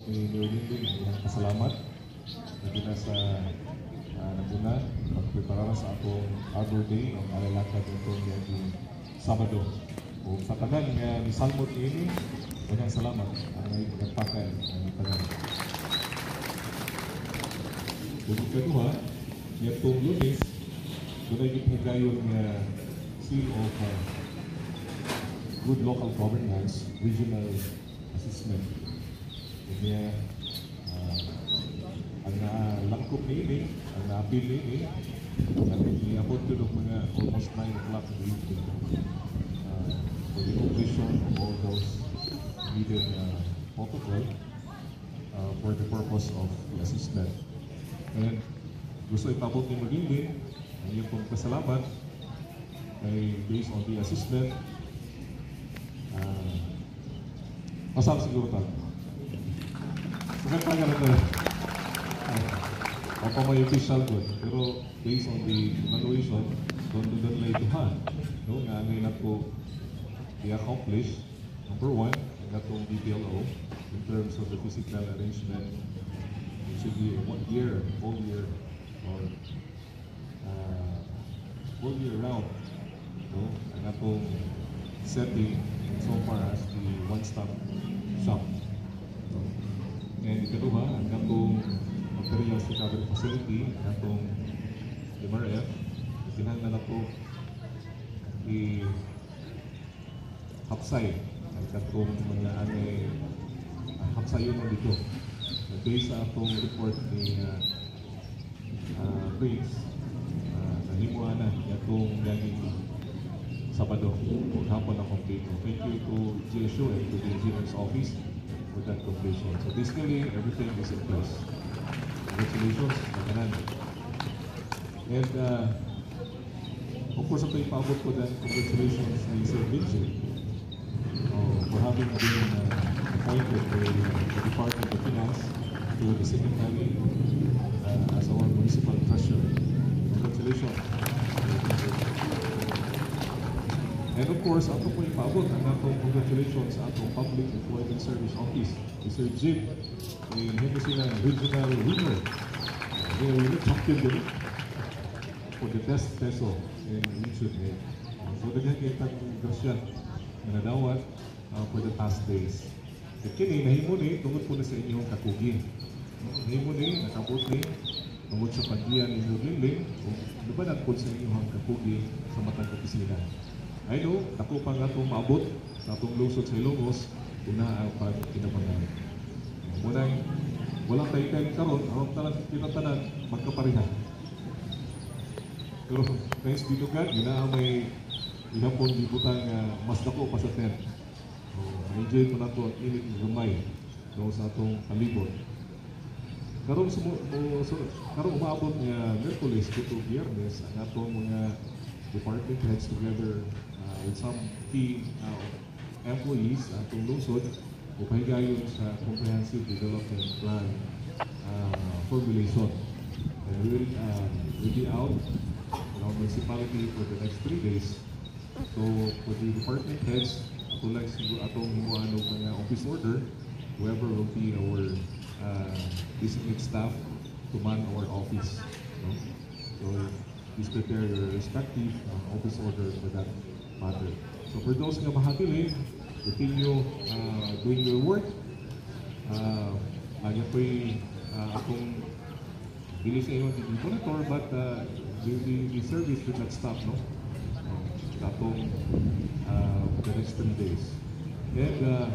Nililin ang pasalamat na na sa naguna magprepara sa atong Arbor Day ang alalakad itong yung Sabado. O sa tanan nga ni Salmot ini, walang salamat ang nagpakay ang tanan. Kung kedua, itong Lunes, doon ay gipagayon nga seal of good local governance, regional assessment. Kaya ang nalangkop ni ang naapil ni iabot ko ng mga almost 9 o'clock in the evening for the completion of all those needed protocol for the purpose of the assessment. And gusto ipabot ni Magindin ang iyong pagpasalamat ay based on the assessment. Masal siguro tayo. Maganda na tayo. Ako may official ko. Pero based on the evaluation, doon lang ituhan. No? Nga ano na po i-accomplish. Number one, ang atong DPLO in terms of the physical arrangement. It should be 1 year, whole year, or whole year round. No? Ang atong setting so far as the one-stop shop. And ikaduha, ang atong materials recovery facility, ang atong MRF, kinahanglan na po i-hapsay ang atong mga hapsayon mo dito. Based sa atong report ni Prince, nahimuan na itong gaging Sabado, hapon na complete. Thank you to GSU and to the engineer's office for that completion. So basically, everything is in place. Congratulations, Makanan. And of course, ito ipaabot ko din, congratulations ni Sir Vincent for having been appointed by the Department of Finance to the Secretary as our Municipal Treasurer. Congratulations. And of course, ato po ipaabot ang atong congratulations sa atong Public Employment Service Office, Mr. Jim. Hindi sila regional winner. They are really champion din for the best peso in region. So, daghan kayo itang grasya na nadawat for the past days. At kini, nahimo ni, tungod po na sa inyong kakugi. Nahimo ni, nakabot ni, tungod sa pagdiyan ni Nurliling, lubanan po sa inyong kakugi sa matang opisina. I know, ako pa nga itong maabot sa itong lungsod sa Ilongos kung na ang pag-kinabangan. Munang, walang tayo-tayo karon, ang tinatanan, magkaparihan. Pero, thanks dito ka, gina may ihapon dibutang mas dako pa sa 10. Enjoy mo na ito at inig gamay sa itong palibot. Karon umaabot nga Merkulis dito Biyernes ang atong mga department heads together with some key employees atong lungsod upahigayon sa comprehensive development plan formulation. And we will be out in our municipality for the next 3 days. So for the department heads, atulad siguro atong himuan ng mga office order, whoever will be our designated staff to man our office. So please prepare your respective office order for that matter. So for those nga mahabilin, continue doing your work. Ano po'y akong bili sa inyo hindi monitor, but the service will not stop, no? Atong the next 3 days. And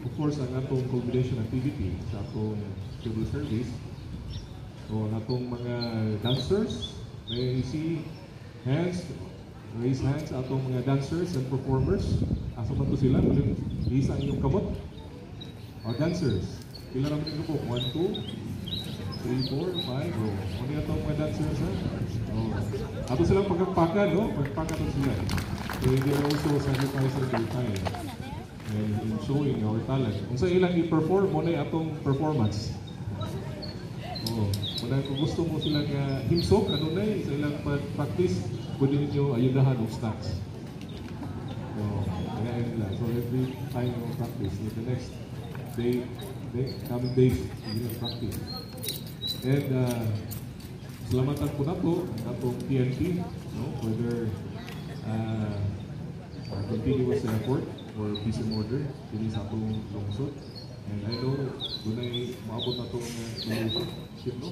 of course, ang atong culmination activity sa atong civil service, so ang atong mga dancers, may see hands, raise hands atong mga dancers and performers. Asa man to sila? Isa inyong kamot. Our dancers. Pila naman ito po? 1, 2, 3, 4, 5. Ano yung atong mga dancers, ha? Ato silang pagkakpakan, no? Pagkakpakan sila. So they are also sacrificing their time and showing our talent. Kung sa ilang i-perform, muna yung atong performance. Kung gusto mo silang himsok, ano na sa ilang practice, pwede ninyo ayudahan ng stocks. So every time you practice, in the next coming days in practice. And salamatan po na po ang atong PNP, no, for their continuous effort for peace and order in sa atong lungsod. And I know dunay maabot na itong ship, no?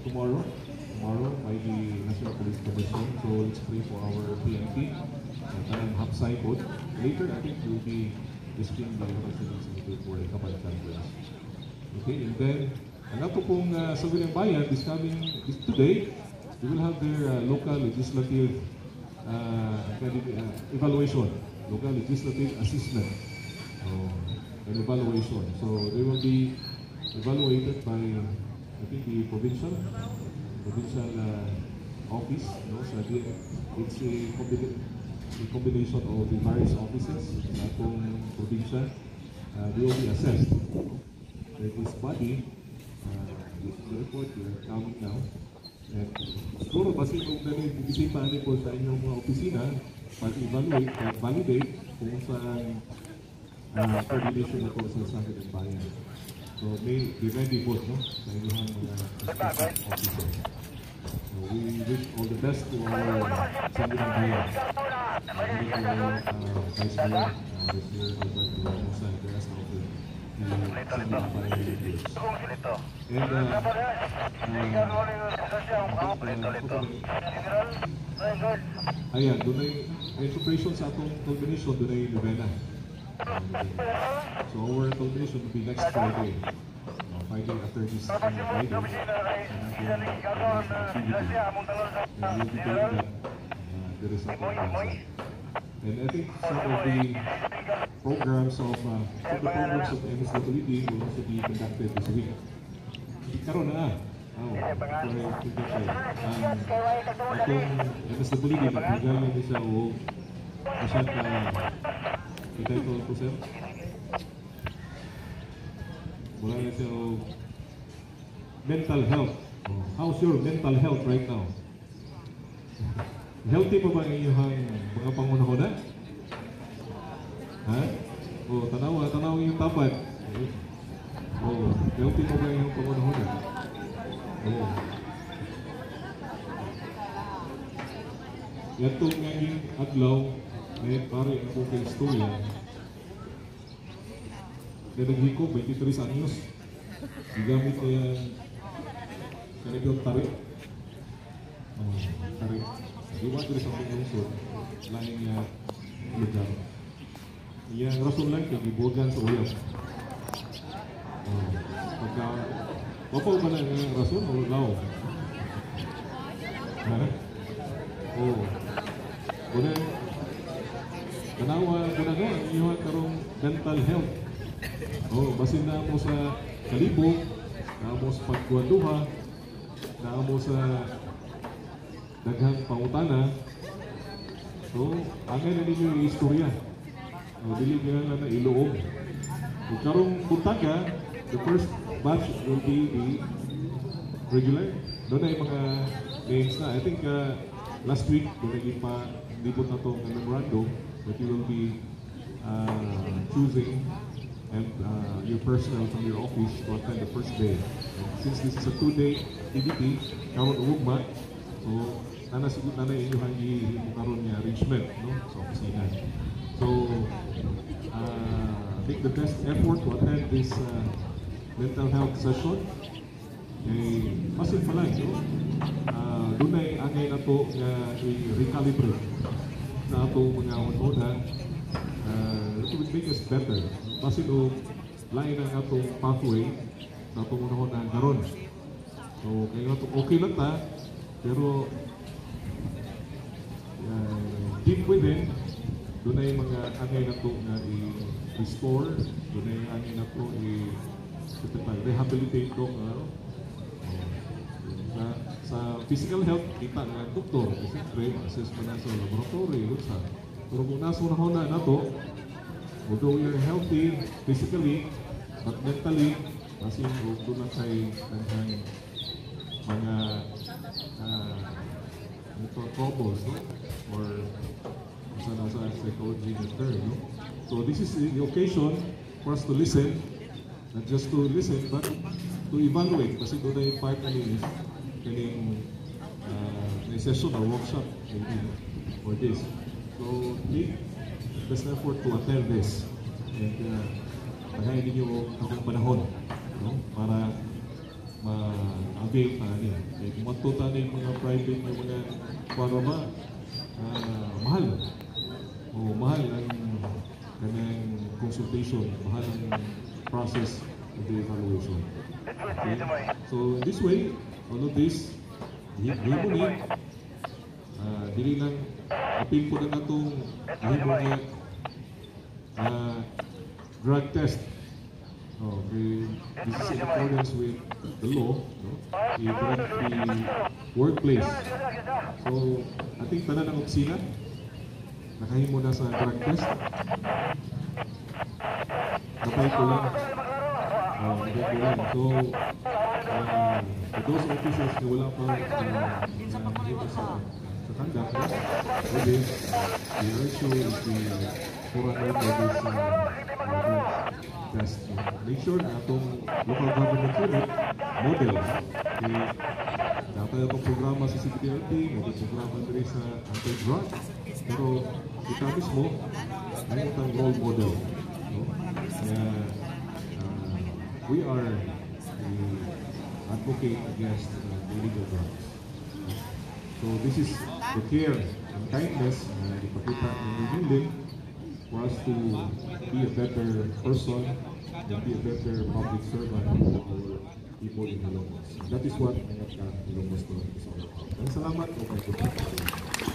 Tomorrow by the National Police Commission. So let's pray for our PNP. Tanang hapsay po. Later, I think will be displayed by the residents for the Kapal Conference. Okay, and then ang ato pong Sangguniang Bayan today, we will have their local legislative evaluation, local legislative assessment, and evaluation. So they will be evaluated by, I think, the provincial office. No? So it's a combination of the various offices sa atong probinsya. They will be assessed. This body, the report here coming now. And siguro basi kung nag-isipan niyo po sa inyong mga opisina, pag-evaluate, pag-validate kung saan coordination na po sa Sangguniang Bayan. So may be ready po, no, sa inyong mga officers. So we wish all the best to our Sangguniang Bayan. Vice Mayor, this year, Alberto Musa, and the rest of the Sangguniang Bayan leaders. And ayan, doon ay preparation sa atong culmination, doon ay Novena. So our culmination will be next Friday. Friday after this Friday, and activity. And we'll be doing that the rest of the plaza. And I think some of the programs of MSWD will also be conducted this week. Karon na itong MSWD nagbigay niya siya o masyad kita ito po sir. Wala na siya o mental health. How's your mental health right now? Healthy pa ba ang inyong mga pangunahuna? Ha? O, tanaw yung tapad. O, healthy pa ba ang inyong pangunahuna? O. Yatong ngayong adlaw, may pare ang kong istorya na naghiko, 23 anyos. Gigamit ko yung kanibiyong tarik. Tarik. Iwan ko rin sa mga lungsod, laing lugar. Iyang rason lang kaya gibugan sa uyab. Pagka, wapaw ba na yung rason o lao? Oo. Kuna, tanawa ko na nga, iyong karong mental health. Basin na mo sa kalibog, na mo sa pagkuwaduha, na mo sa daghang pangutana. So, angay na ninyo yung istorya. Dili nga na iloob. Kung karong buntaga, the first batch will be the regular. Doon ay mga names na. I think last week, doon ay libot na itong memorandum that you will be choosing and your personnel from your office to attend the first day. And since this is a 2-day activity, karon ugma, so nanasigit na inyo hangi karon niya arrangement, no, sa opisina. So make the best effort to attend this mental health session. Masin pala, no? Doon ay angay na to nga i-recalibrate sa atong mga una. It would make us better. Masin o lain ang atong pathway sa atong una karon. So kayo okay lang ta, pero deep within, doon ay mga angay na ito na i-restore, doon ay angay na ito i-rehabilitate ito. Sa physical health, kita ng doktor, siyempre, assess pa na sa laboratory, pero kung nasa una na ito, although you're healthy physically, but mentally, kasi doon na kay mga troubles, no? Or sa psychology na term, no? So this is the occasion for us to listen, not just to listen, but to evaluate. Kasi doon ay part na kaning session or workshop maybe for this. So, take best effort to attend this. And tagayin ninyo akong panahon, no? Para ma-avail pa niya. Kung matuta na yung mga private na mga parama, mahal. O mahal ang kanang consultation, mahal ang process of the evaluation. Okay? So this way, all of this, himunin, dili lang apil po na itong himunin drug test. Okay, this is in accordance with the law, no? I-drug the workplace. So, ating tanan ng opisina, nakahimo na sa drug test. Napay ko lang. So, for those officers na wala pa nakahimo sa conduct, maybe the ratio is the 400 for this test. Make sure na itong local government unit model. Dapat itong programa sa CBDRT, may programa rin sa anti-drug. Pero ito mismo, ay itong role model. No? We are advocate against illegal drugs. So this is the care and kindness na ipakita ng building for us to be a better person and be a better public servant for our people in Ilocos. That is what Ilocos is all about. Salamat. Okay.